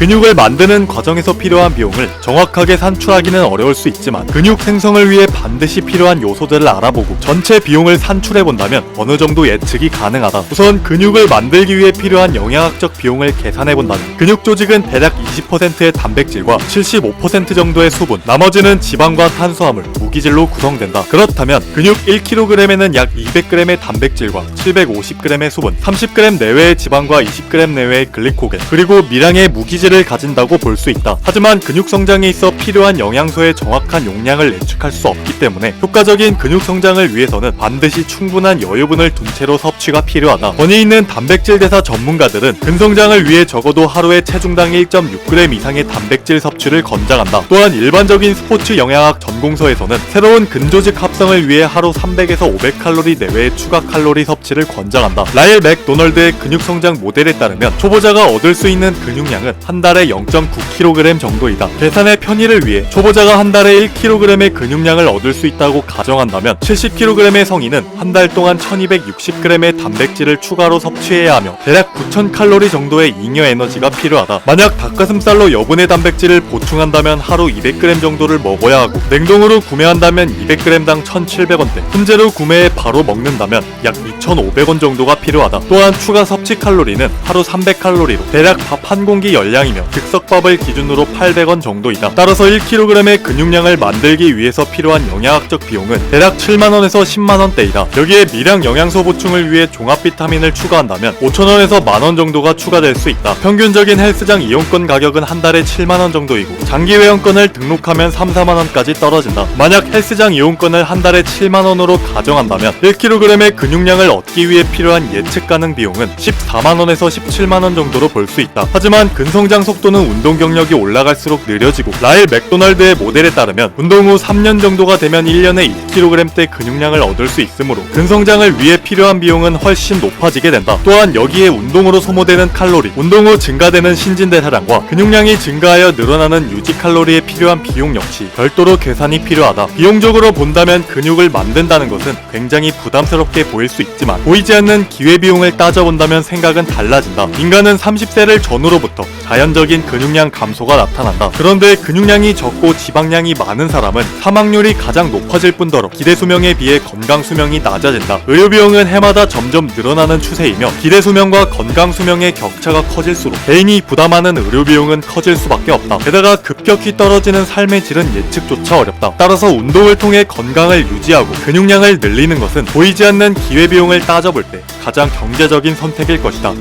근육을 만드는 과정에서 필요한 비용을 정확하게 산출하기는 어려울 수 있지만 근육 생성을 위해 반드시 필요한 요소들을 알아보고 전체 비용을 산출해본다면 어느 정도 예측이 가능하다. 우선 근육을 만들기 위해 필요한 영양학적 비용을 계산해본다면 근육 조직은 대략 20%의 단백질과 75% 정도의 수분, 나머지는 지방과 탄수화물, 무기질로 구성된다. 그렇다면 근육 1kg에는 약 200g의 단백질과 750g의 수분, 30g 내외의 지방과 20g 내외의 글리코겐, 그리고 미량의 무기질을 가진다고 볼 수 있다. 하지만 근육 성장에 있어 필요한 영양소의 정확한 용량을 예측할 수 없기 때문에 효과적인 근육 성장을 위해서는 반드시 충분한 여유분을 둔 채로 섭취가 필요하다. 권위 있는 단백질 대사 전문가들은 근성장을 위해 적어도 하루에 체중당 1.6g 이상의 단백질 섭취를 권장한다. 또한 일반적인 스포츠 영양학 전공서에서는 새로운 근조직 합성을 위해 하루 300에서 500칼로리 내외의 추가 칼로리 섭취를 권장한다. 라일 맥도널드의 근육 성장 모델에 따르면 초보자가 얻을 수 있는 근육량은 한 달에 0.9kg 정도이다. 계산의 편의를 위해 초보자가 한 달에 1kg의 근육량을 얻을 수 있다고 가정한다면 70kg의 성인은 한 달 동안 1260g의 단백질을 추가로 섭취해야 하며 대략 9000칼로리 정도의 잉여 에너지가 필요하다. 만약 닭가슴살로 여분의 단백질을 보충한다면 하루 200g 정도를 먹어야 하고 냉동으로 구매한다면 200g당 1700원대, 훈제로 구매해 바로 먹는다면 약 2500원 정도가 필요하다. 또한 추가 섭취 칼로리는 하루 300칼로리로 대략 밥 한 공기 열량이며 즉석밥을 기준으로 800원 정도이다. 따라서 1kg의 근육량을 만들기 위해서 필요한 영양학적 비용은 대략 7만원에서 10만원대이다. 여기에 미량 영양소 보충을 위해 종합 비타민을 추가한다면 5천원에서 만원 정도가 추가될 수 있다. 평균적인 헬스장 이용권 가격은 한 달에 7만원 정도이고 장기 회원권을 등록하면 3, 4만원까지 떨어진다. 만약 헬스장 이용권을 한 달에 7만원으로 가정한다면 1kg의 근육량을 얻기 위해 필요한 예측 가능 비용은 14만원에서 17만원 정도로 볼 수 있다. 하지만 근성장 속도는 운동 경력이 올라갈수록 느려지고 라일 맥도날드의 모델에 따르면 운동 후 3년 정도가 되면 1년에 2kg대 근육량을 얻을 수 있으므로 근성장을 위해 필요한 비용은 훨씬 높아지게 된다. 또한 여기에 운동으로 소모되는 칼로리, 운동 후 증가되는 신진대사량과 근육량이 증가하여 늘어나는 유지 칼로리에 필요한 비용 역시 별도로 계산이 필요하다. 비용적으로 본다면 근육을 만든다는 것은 굉장히 부담스럽게 보일 수 있지만 보이지 않는 기회비용을 따져본다면 생각은 달라진다. 인간은 30세를 전후로부터 자연적인 근육량 감소가 나타난다. 그런데 근육량이 적고 지방량이 많은 사람은 사망률이 가장 높아질 뿐더러 기대수명에 비해 건강수명이 낮아진다. 의료비용은 해마다 점점 늘어나는 추세이며 기대수명과 건강수명의 격차가 커질수록 개인이 부담하는 의료비용은 커질 수밖에 없다. 게다가 급격히 떨어지는 삶의 질은 예측조차 어렵다. 따라서 운동을 통해 건강을 유지하고 근육량을 늘리는 것은 보이지 않는 기회비용을 따져볼 때 가장 경제적인 선택일 것이다.